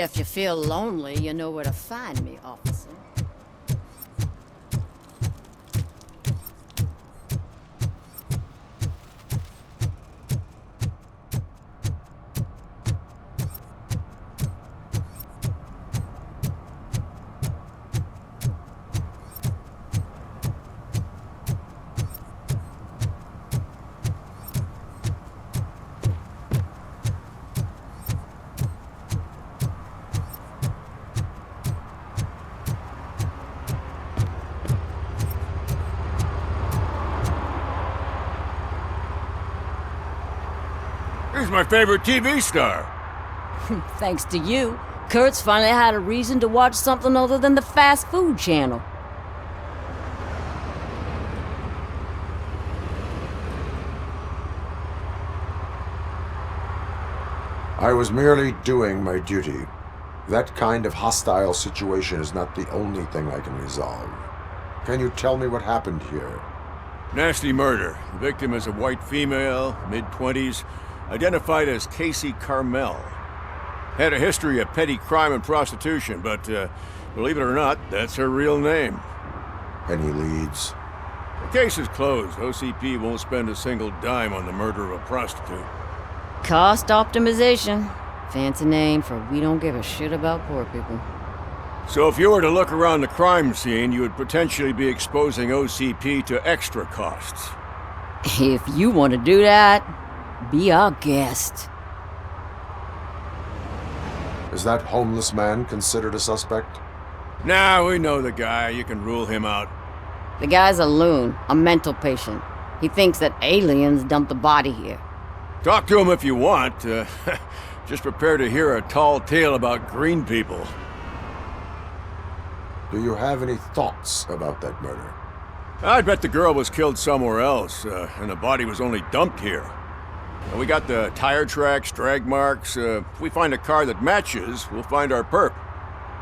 If you feel lonely, you know where to find me, officer. He's my favorite TV star. Thanks to you, Kurt's finally had a reason to watch something other than the fast food channel. I was merely doing my duty. That kind of hostile situation is not the only thing I can resolve. Can you tell me what happened here? Nasty murder. The victim is a white female, mid-20s, identified as Casey Carmel. Had a history of petty crime and prostitution, but believe it or not, that's her real name. Any leads? The case is closed. OCP won't spend a single dime on the murder of a prostitute. Cost optimization. Fancy name for we don't give a shit about poor people. So if you were to look around the crime scene, you would potentially be exposing OCP to extra costs. If you want to do that, be our guest. Is that homeless man considered a suspect? Nah, we know the guy. You can rule him out. The guy's a loon, a mental patient. He thinks that aliens dumped the body here. Talk to him if you want. Just prepare to hear a tall tale about green people. Do you have any thoughts about that murder? I'd bet the girl was killed somewhere else, and the body was only dumped here. And we got the tire tracks, drag marks. If we find a car that matches, we'll find our perp.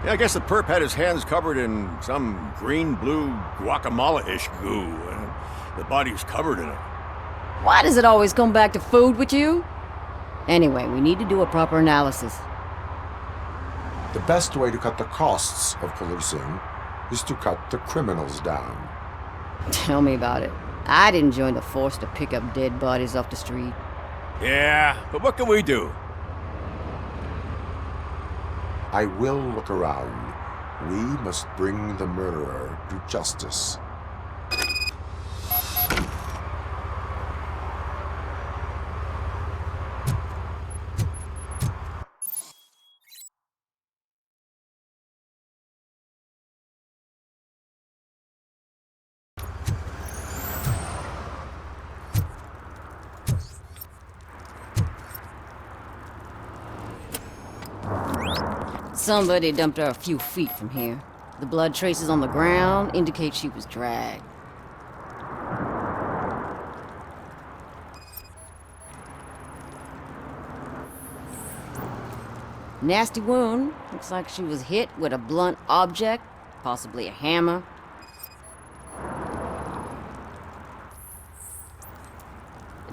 Yeah, I guess the perp had his hands covered in some green-blue guacamole-ish goo, and the body's covered in it. Why does it always come back to food with you? Anyway, we need to do a proper analysis. The best way to cut the costs of policing is to cut the criminals down. Tell me about it. I didn't join the force to pick up dead bodies off the street. Yeah, but what can we do? I will look around. We must bring the murderer to justice. Somebody dumped her a few feet from here. The blood traces on the ground indicate she was dragged. Nasty wound. Looks like she was hit with a blunt object, possibly a hammer.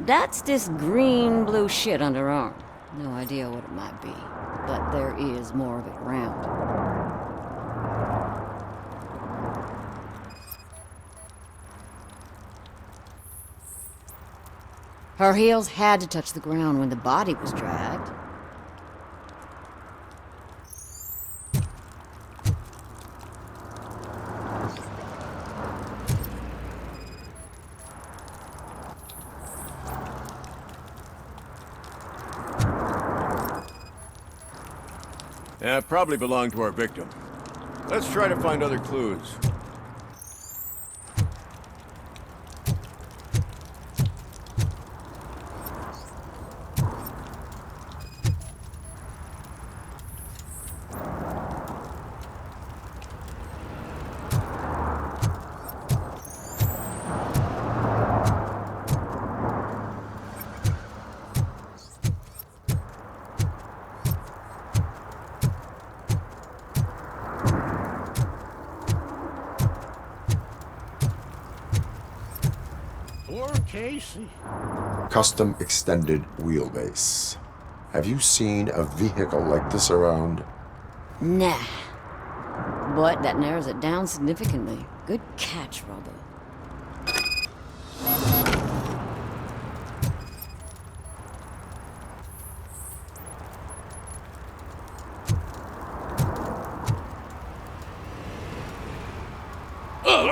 That's this green-blue shit on her arm. No idea what it might be, but there is more of it around. Her heels had to touch the ground when the body was dragged. Probably belonged to our victim. Let's try to find other clues. Casey. Custom extended wheelbase. Have you seen a vehicle like this around? Nah. But that narrows it down significantly. Good catch, Robo.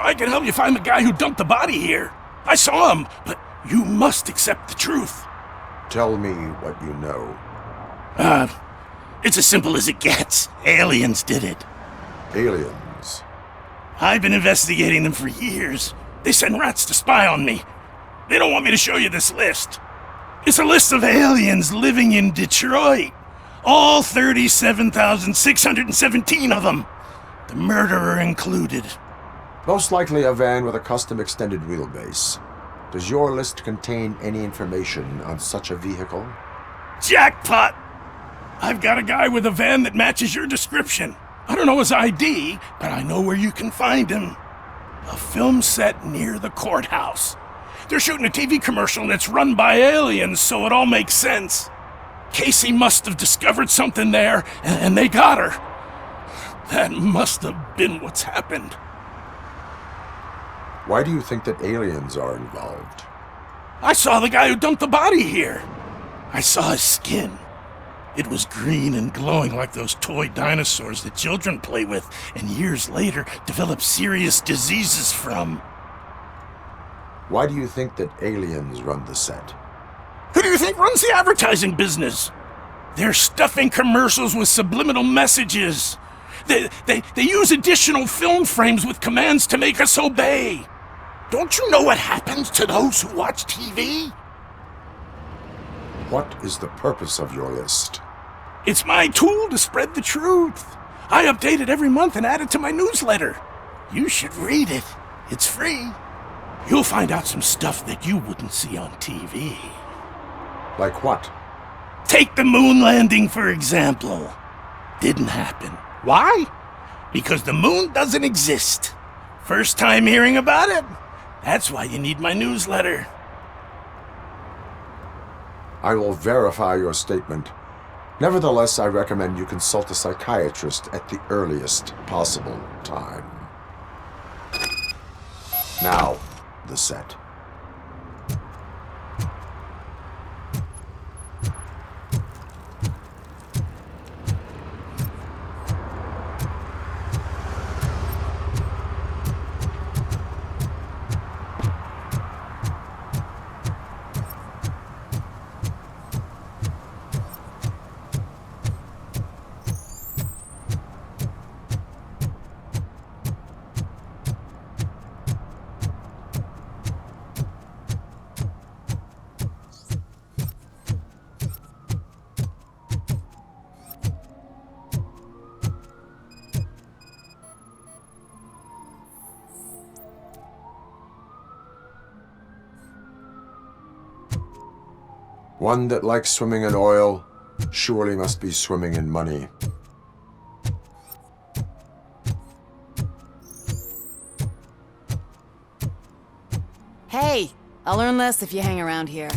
I can help you find the guy who dumped the body here. I saw him, but you must accept the truth. Tell me what you know. It's as simple as it gets. Aliens did it. Aliens. I've been investigating them for years. They send rats to spy on me. They don't want me to show you this list. It's a list of aliens living in Detroit. All 37,617 of them. The murderer included. Most likely a van with a custom extended wheelbase. Does your list contain any information on such a vehicle? Jackpot! I've got a guy with a van that matches your description. I don't know his ID, but I know where you can find him. A film set near the courthouse. They're shooting a TV commercial and it's run by aliens, so it all makes sense. Casey must have discovered something there, and they got her. That must have been what's happened. Why do you think that aliens are involved? I saw the guy who dumped the body here. I saw his skin. It was green and glowing like those toy dinosaurs that children play with and years later develop serious diseases from. Why do you think that aliens run the set? Who do you think runs the advertising business? They're stuffing commercials with subliminal messages. They use additional film frames with commands to make us obey. Don't you know what happens to those who watch TV? What is the purpose of your list? It's my tool to spread the truth. I update it every month and add it to my newsletter. You should read it. It's free. You'll find out some stuff that you wouldn't see on TV. Like what? Take the moon landing, for example. Didn't happen. Why? Because the moon doesn't exist. First time hearing about it? That's why you need my newsletter. I will verify your statement. Nevertheless, I recommend you consult a psychiatrist at the earliest possible time. Now, the set. One that likes swimming in oil surely must be swimming in money. Hey, I'll learn less if you hang around here.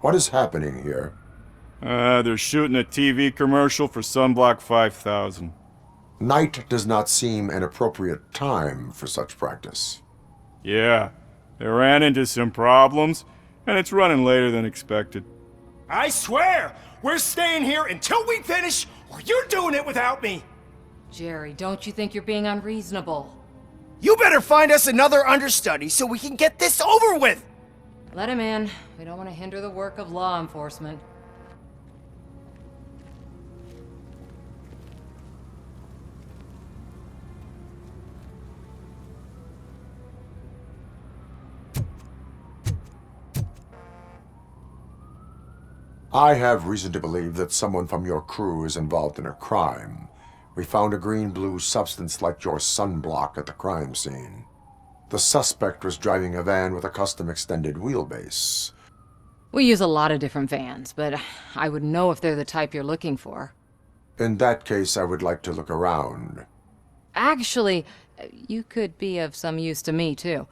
What is happening here? They're shooting a TV commercial for Sunblock 5000. Night does not seem an appropriate time for such practice. Yeah, they ran into some problems, and it's running later than expected. I swear, we're staying here until we finish, or you're doing it without me. Jerry, don't you think you're being unreasonable? You better find us another understudy so we can get this over with. Let him in. We don't want to hinder the work of law enforcement. I have reason to believe that someone from your crew is involved in a crime. We found a green-blue substance like your sunblock at the crime scene. The suspect was driving a van with a custom extended wheelbase. We use a lot of different vans, but I wouldn't know if they're the type you're looking for. In that case, I would like to look around. Actually, you could be of some use to me, too.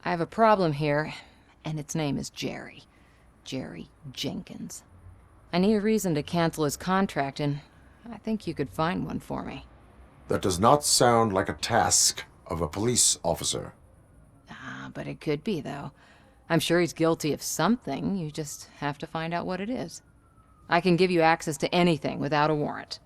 I have a problem here, and its name is Jerry. Jerry Jenkins. I need a reason to cancel his contract, and I think you could find one for me. That does not sound like a task of a police officer. Ah, but it could be, though. I'm sure he's guilty of something. You just have to find out what it is. I can give you access to anything without a warrant.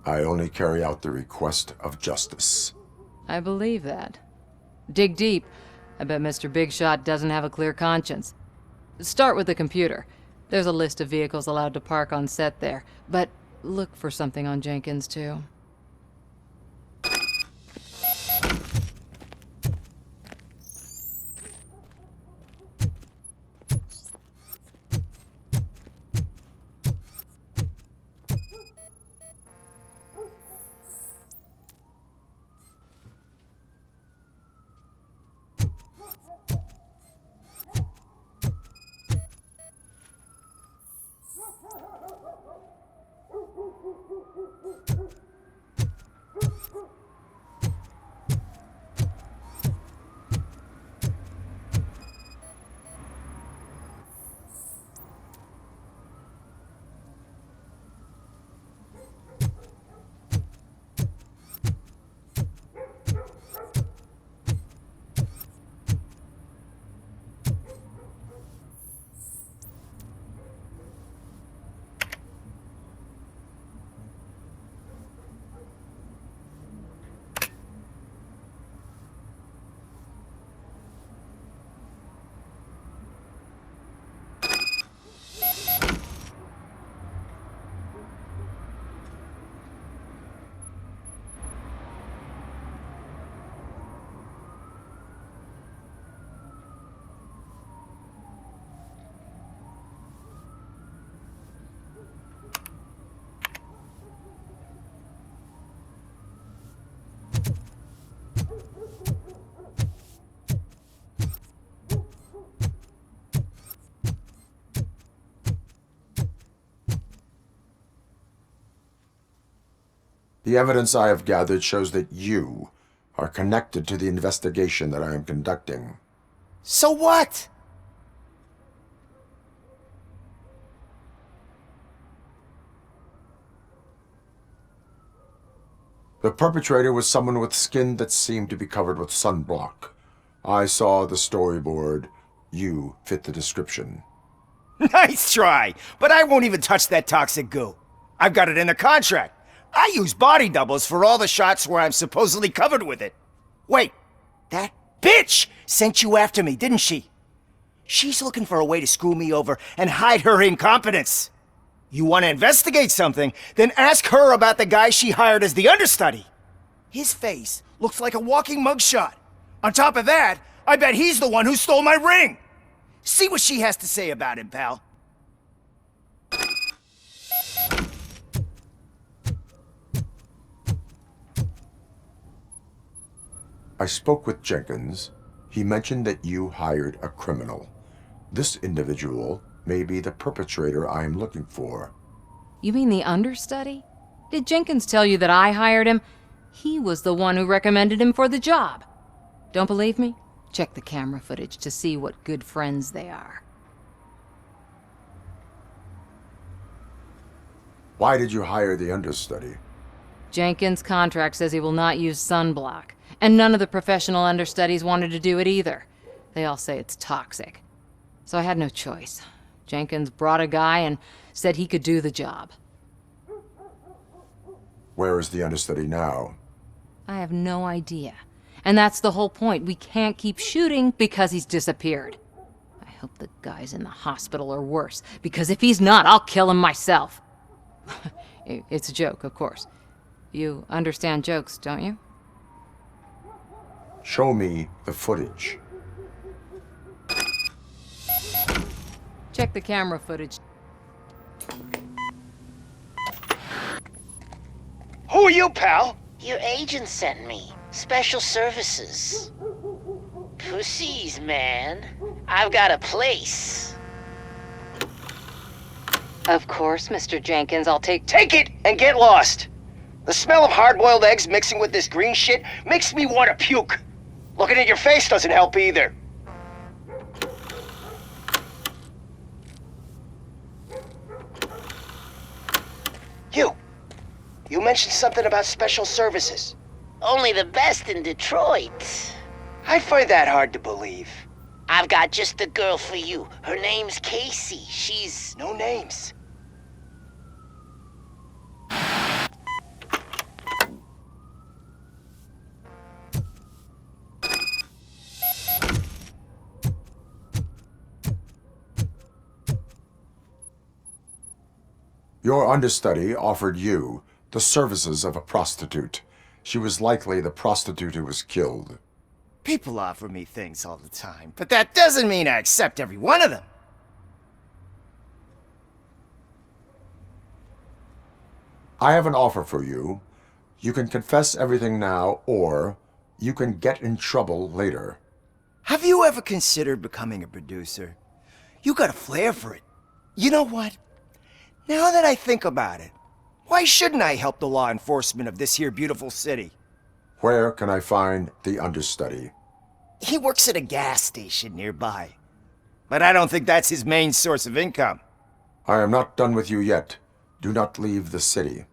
I only carry out the request of justice. I believe that. Dig deep. I bet Mr. Big Shot doesn't have a clear conscience. Start with the computer. There's a list of vehicles allowed to park on set there, but look for something on Jenkins, too. The evidence I have gathered shows that you are connected to the investigation that I am conducting. So what? The perpetrator was someone with skin that seemed to be covered with sunblock. I saw the storyboard. You fit the description. Nice try, but I won't even touch that toxic goo. I've got it in the contract. I use body doubles for all the shots where I'm supposedly covered with it. Wait, that bitch sent you after me, didn't she? She's looking for a way to screw me over and hide her incompetence. You want to investigate something, then ask her about the guy she hired as the understudy. His face looks like a walking mugshot. On top of that, I bet he's the one who stole my ring. See what she has to say about him, pal. I spoke with Jenkins. He mentioned that you hired a criminal. This individual may be the perpetrator I am looking for. You mean the understudy? Did Jenkins tell you that I hired him? He was the one who recommended him for the job. Don't believe me? Check the camera footage to see what good friends they are. Why did you hire the understudy? Jenkins' contract says he will not use sunblock, and none of the professional understudies wanted to do it either. They all say it's toxic. So I had no choice. Jenkins brought a guy and said he could do the job. Where is the understudy now? I have no idea. And that's the whole point. We can't keep shooting because he's disappeared. I hope the guy's in the hospital or worse, because if he's not, I'll kill him myself. It's a joke, of course. You understand jokes, don't you? Show me the footage. Check the camera footage. Who are you, pal? Your agent sent me. Special services. Pussies, man. I've got a place. Of course, Mr. Jenkins, I'll take... Take it and get lost. The smell of hard-boiled eggs mixing with this green shit makes me want to puke. Looking at your face doesn't help either. You mentioned something about special services. Only the best in Detroit. I find that hard to believe. I've got just the girl for you. Her name's Casey. She's... No names. Your understudy offered you the services of a prostitute. She was likely the prostitute who was killed. People offer me things all the time, but that doesn't mean I accept every one of them. I have an offer for you. You can confess everything now, or you can get in trouble later. Have you ever considered becoming a producer? You got a flair for it. You know what? Now that I think about it, why shouldn't I help the law enforcement of this here beautiful city? Where can I find the understudy? He works at a gas station nearby. But I don't think that's his main source of income. I am not done with you yet. Do not leave the city.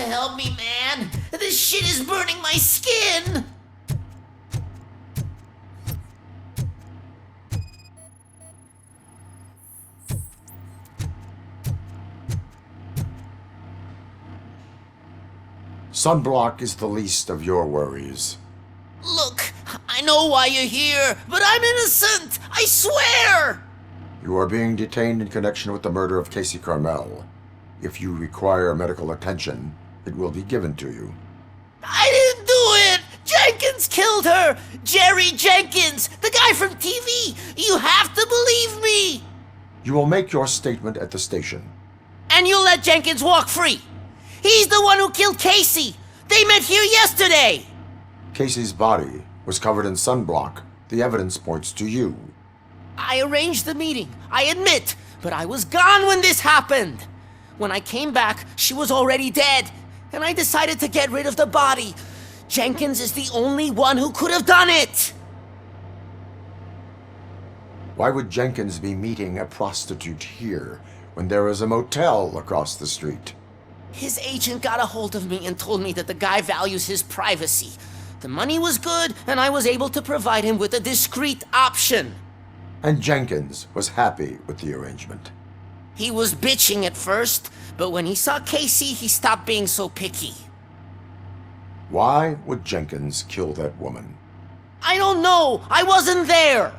Help me, man! This shit is burning my skin! Sunblock is the least of your worries. Look, I know why you're here, but I'm innocent! I swear! You are being detained in connection with the murder of Casey Carmel. If you require medical attention, it will be given to you. I didn't do it! Jenkins killed her! Jerry Jenkins! The guy from TV! You have to believe me! You will make your statement at the station. And you'll let Jenkins walk free! He's the one who killed Casey! They met here yesterday! Casey's body was covered in sunblock. The evidence points to you. I arranged the meeting, I admit, but I was gone when this happened. When I came back, she was already dead, and I decided to get rid of the body. Jenkins is the only one who could have done it! Why would Jenkins be meeting a prostitute here when there is a motel across the street? His agent got a hold of me and told me that the guy values his privacy. The money was good, and I was able to provide him with a discreet option. And Jenkins was happy with the arrangement. He was bitching at first, but when he saw Casey, he stopped being so picky. Why would Jenkins kill that woman? I don't know! I wasn't there!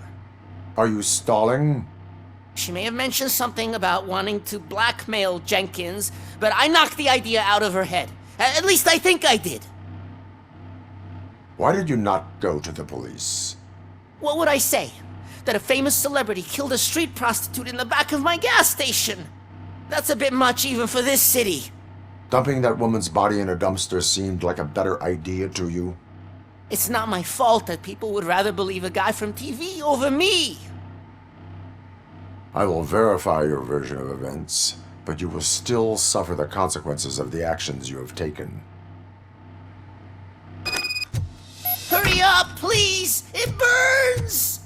Are you stalling? She may have mentioned something about wanting to blackmail Jenkins, but I knocked the idea out of her head. At least I think I did. Why did you not go to the police? What would I say? That a famous celebrity killed a street prostitute in the back of my gas station? That's a bit much even for this city. Dumping that woman's body in a dumpster seemed like a better idea to you? It's not my fault that people would rather believe a guy from TV over me. I will verify your version of events, but you will still suffer the consequences of the actions you have taken. Hurry up, please! It burns!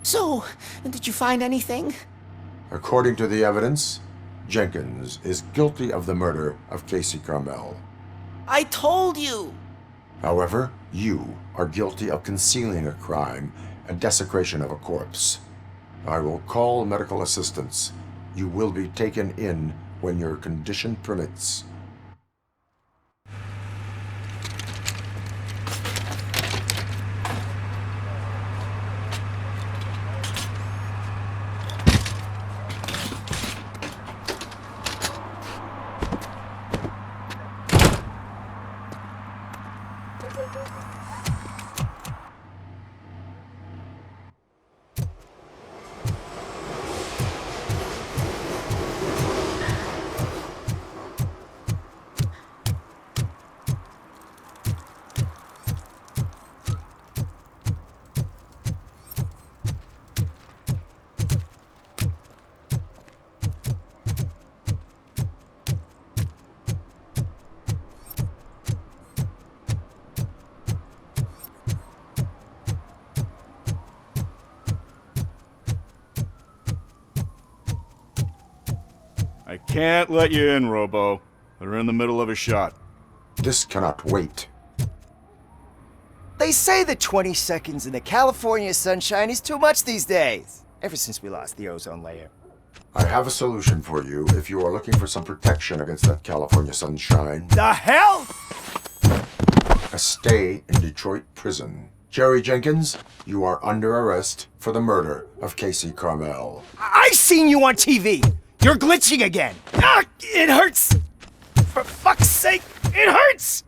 So, did you find anything? According to the evidence, Jenkins is guilty of the murder of Casey Carmel. I told you! However, you are guilty of concealing a crime and desecration of a corpse. I will call medical assistance. You will be taken in when your condition permits. I can't let you in, Robo. They're in the middle of a shot. This cannot wait. They say that 20 seconds in the California sunshine is too much these days. Ever since we lost the ozone layer. I have a solution for you if you are looking for some protection against that California sunshine. The hell? A stay in Detroit prison. Jerry Jenkins, you are under arrest for the murder of Casey Carmel. I seen you on TV. You're glitching again. Ah, it hurts. For fuck's sake, it hurts.